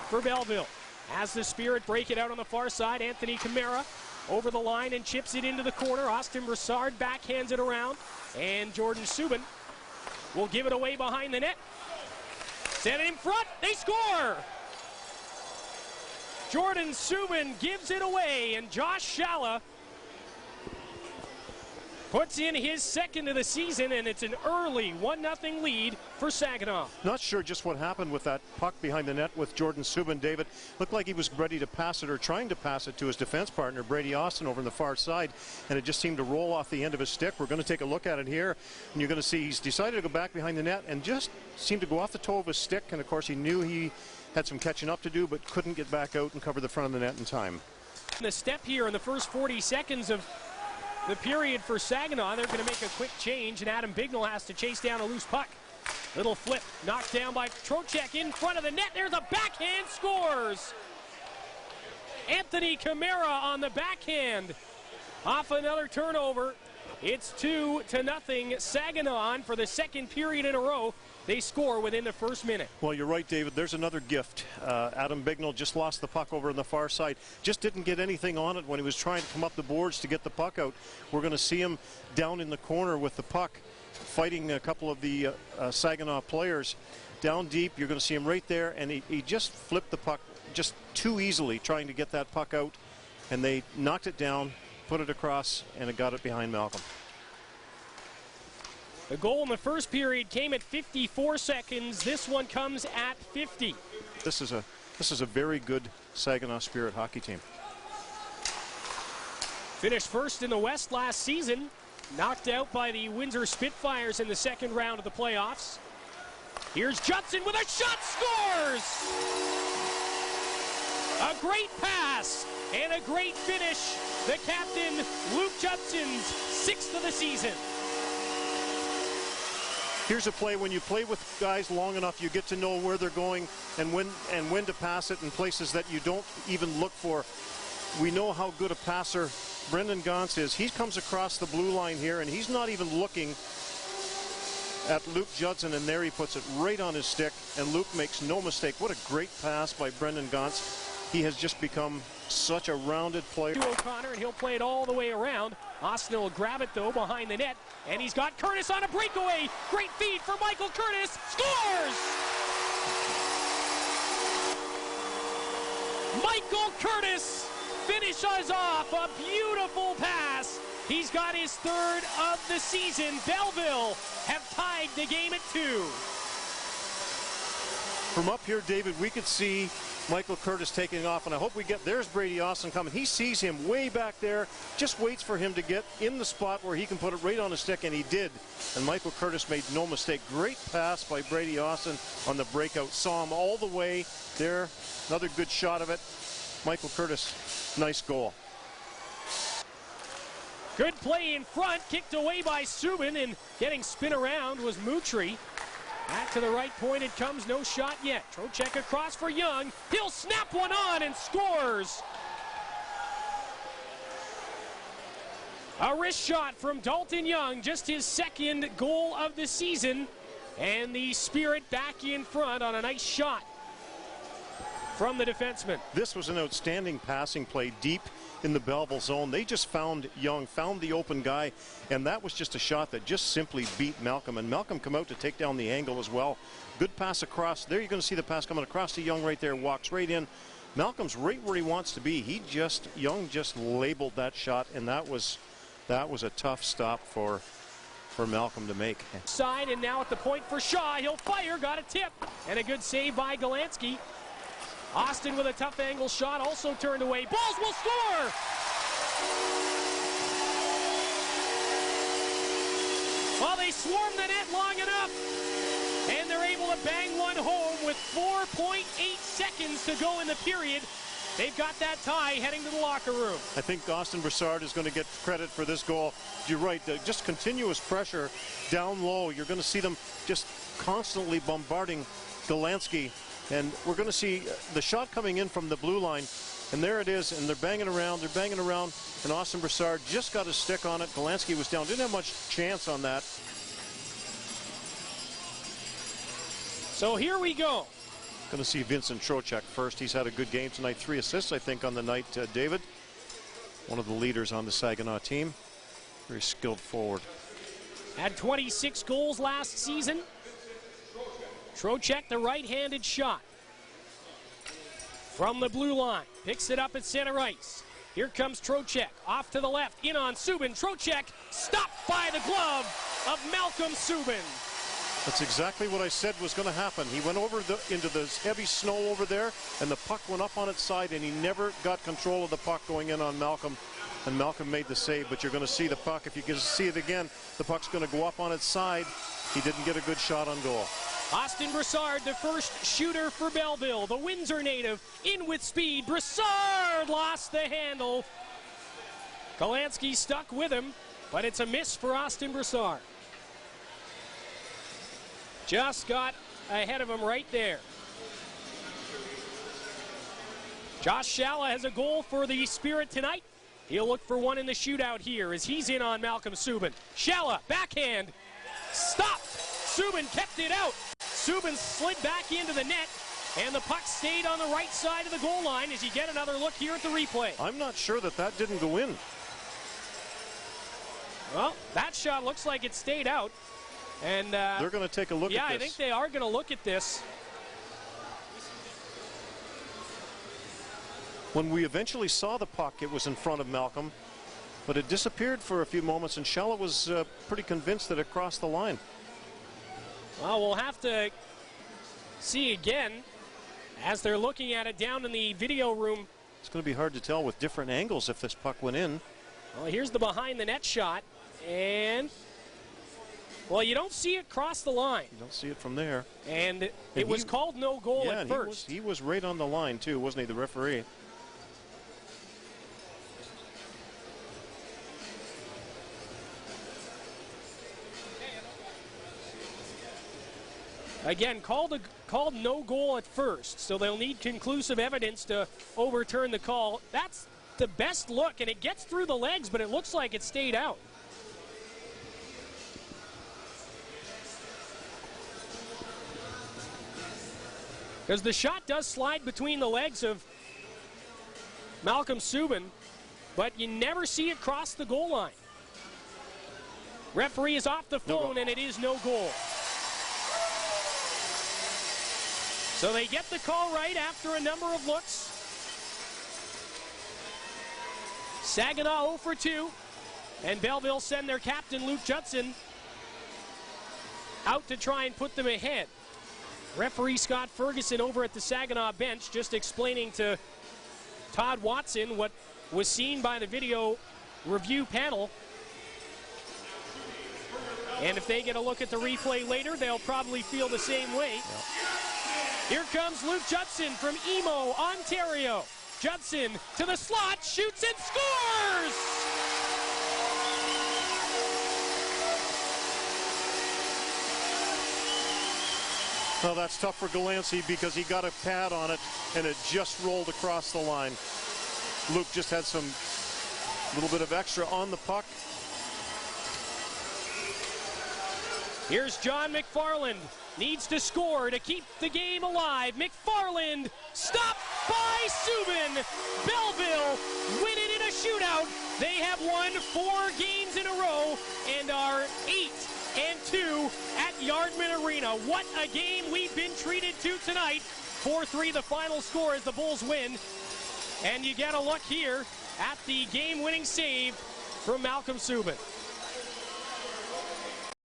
for Belleville. As the Spirit break it out on the far side, Anthony Camara over the line and chips it into the corner. Austen Brassard backhands it around, and Jordan Subban will give it away behind the net. Set it in front, they score! Jordan Subban gives it away, and Josh Shalla puts in his second of the season, and it's an early 1-0 lead for Saginaw. Not sure just what happened with that puck behind the net with Jordan Subban, David. Looked like he was ready to pass it or trying to pass it to his defense partner, Brady Austin, over on the far side, and it just seemed to roll off the end of his stick. We're going to take a look at it here, and you're going to see he's decided to go back behind the net and just seemed to go off the toe of his stick, and of course he knew he had some catching up to do, but couldn't get back out and cover the front of the net in time. The step here in the first 40 seconds of the period for Saginaw. They're going to make a quick change, and Adam Bignell has to chase down a loose puck. Little flip, knocked down by Trocheck in front of the net. There's a backhand, scores! Anthony Camara on the backhand. Off another turnover. It's 2-0 Saginaw on for the second period in a row. They score within the first minute. Well, you're right, David. There's another gift. Adam Bignell just lost the puck over on the far side. Just didn't get anything on it when he was trying to come up the boards to get the puck out. We're going to see him down in the corner with the puck, fighting a couple of the Saginaw players. Down deep, you're going to see him right there, and he just flipped the puck just too easily trying to get that puck out, and they knocked it down, put it across, and it got it behind Malcolm. The goal in the first period came at 54 seconds. This one comes at 50. This is a very good Saginaw Spirit hockey team. Finished first in the West last season. Knocked out by the Windsor Spitfires in the second round of the playoffs. Here's Judson with a shot, scores! A great pass and a great finish. The captain, Luke Judson's 6th of the season. Here's a play. When you play with guys long enough, you get to know where they're going and when to pass it in places that you don't even look for. We know how good a passer Brendan Gauntz is. He comes across the blue line here, and he's not even looking at Luke Judson, and there he puts it right on his stick, and Luke makes no mistake. What a great pass by Brendan Gauntz. He has just become such a rounded player. To O'Connor, and he'll play it all the way around. Austin will grab it, though, behind the net, and he's got Curtis on a breakaway. Great feed for Michael Curtis. Scores! Michael Curtis finishes off a beautiful pass. He's got his 3rd of the season. Belleville have tied the game at 2. From up here, David, we could see Michael Curtis taking off, and I hope we get, there's Brady Austin coming. He sees him way back there, just waits for him to get in the spot where he can put it right on his stick, and he did. And Michael Curtis made no mistake. Great pass by Brady Austin on the breakout. Saw him all the way there. Another good shot of it. Michael Curtis, nice goal. Good play in front, kicked away by Subban, and getting spin around was Moutry. Back to the right point it comes, no shot yet. Trocheck across for Young. He'll snap one on and scores. A wrist shot from Dalton Young, just his 2nd goal of the season. And the Spirit back in front on a nice shot from the defenseman. This was an outstanding passing play deep in the Belleville zone. They just found Young, found the open guy, and that was just a shot that just simply beat Malcolm, and Malcolm come out to take down the angle as well. Good pass across. There you're going to see the pass coming across to Young right there, walks right in. Malcolm's right where he wants to be. Young just labeled that shot, and that was a tough stop for Malcolm to make. Side, and now at the point for Shaw. He'll fire, got a tip, and a good save by Galansky. Austin with a tough angle shot, also turned away. Bulls will score! Well, they swarm the net long enough, and they're able to bang one home with 4.8 seconds to go in the period. They've got that tie heading to the locker room. I think Austen Brassard is going to get credit for this goal. You're right, just continuous pressure down low. You're going to see them just constantly bombarding Galansky. And we're going to see the shot coming in from the blue line, and there it is, and they're banging around, and Austen Brassard just got his stick on it. Galansky was down, didn't have much chance on that. So here we go. Going to see Vince Trocheck first. He's had a good game tonight. 3 assists, I think, on the night, David. One of the leaders on the Saginaw team. Very skilled forward. Had 26 goals last season. Trocheck, the right-handed shot. From the blue line. Picks it up at center ice. Here comes Trocheck. Off to the left. In on Subban. Trocheck stopped by the glove of Malcolm Subban. That's exactly what I said was going to happen. He went over into the heavy snow over there, and the puck went up on its side, and he never got control of the puck going in on Malcolm. And Malcolm made the save, but you're going to see the puck. If you can see it again, the puck's going to go up on its side. He didn't get a good shot on goal. Austen Brassard, the first shooter for Belleville. The Windsor native in with speed. Brassard lost the handle. Galansky stuck with him, but it's a miss for Austen Brassard. Just got ahead of him right there. Josh Shalla has a goal for the Spirit tonight. He'll look for one in the shootout here as he's in on Malcolm Subban. Shalla, backhand, stopped. Subban kept it out. Subban slid back into the net, and the puck stayed on the right side of the goal line as you get another look here at the replay. I'm not sure that didn't go in. Well, that shot looks like it stayed out. And they're going to take a look at this. Yeah, I think they are going to look at this. When we eventually saw the puck, it was in front of Malcolm, but it disappeared for a few moments, and Shalla was pretty convinced that it crossed the line. Well, we'll have to see again as they're looking at it down in the video room. It's going to be hard to tell with different angles if this puck went in. Well, here's the behind the net shot, and well, you don't see it cross the line. You don't see it from there. And it was called no goal at first. He was right on the line too, wasn't he, the referee? Again, called no goal at first, so they'll need conclusive evidence to overturn the call. That's the best look, and it gets through the legs, but it looks like it stayed out. Because the shot does slide between the legs of Malcolm Subban, but you never see it cross the goal line. Referee is off the phone, and it is no goal. So they get the call right after a number of looks. Saginaw 0 for 2, and Belleville send their captain, Luke Judson, out to try and put them ahead. Referee Scott Ferguson over at the Saginaw bench just explaining to Todd Watson what was seen by the video review panel. And if they get a look at the replay later, they'll probably feel the same way. Yep. Here comes Luke Judson from Emo, Ontario. Judson to the slot, shoots and scores! Well, that's tough for Galansky because he got a pad on it and it just rolled across the line. Luke just had some little bit of extra on the puck. Here's John McFarland. Needs to score to keep the game alive. McFarland stopped by Subban. Belleville win it in a shootout. They have won 4 games in a row and are 8-2 at Yardman Arena. What a game we've been treated to tonight. 4-3 the final score as the Bulls win. And you get a look here at the game-winning save from Malcolm Subban.